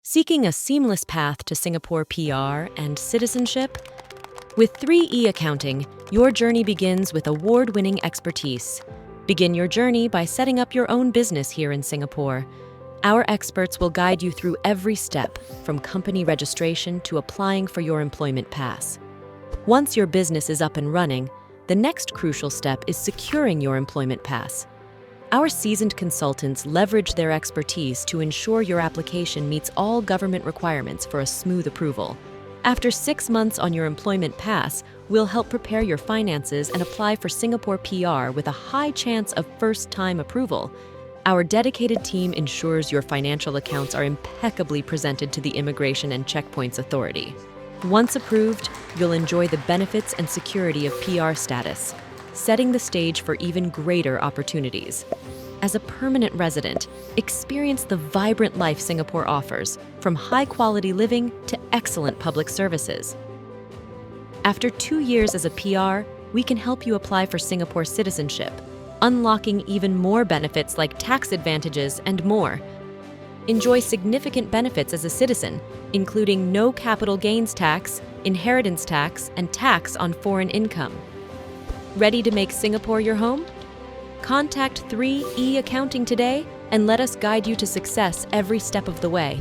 Seeking a seamless path to Singapore PR and citizenship? With 3E Accounting, your journey begins with award-winning expertise. Begin your journey by setting up your own business here in Singapore. Our experts will guide you through every step, from company registration to applying for your employment pass. Once your business is up and running, the next crucial step is securing your employment pass. Our seasoned consultants leverage their expertise to ensure your application meets all government requirements for a smooth approval. After 6 months on your employment pass, we'll help prepare your finances and apply for Singapore PR with a high chance of first-time approval. Our dedicated team ensures your financial accounts are impeccably presented to the Immigration and Checkpoints Authority. Once approved, you'll enjoy the benefits and security of PR status, setting the stage for even greater opportunities. As a permanent resident, experience the vibrant life Singapore offers, from high-quality living to excellent public services. After 2 years as a PR, we can help you apply for Singapore citizenship, unlocking even more benefits like tax advantages and more. Enjoy significant benefits as a citizen, including no capital gains tax, inheritance tax, and tax on foreign income. Ready to make Singapore your home? Contact 3E Accounting today and let us guide you to success every step of the way.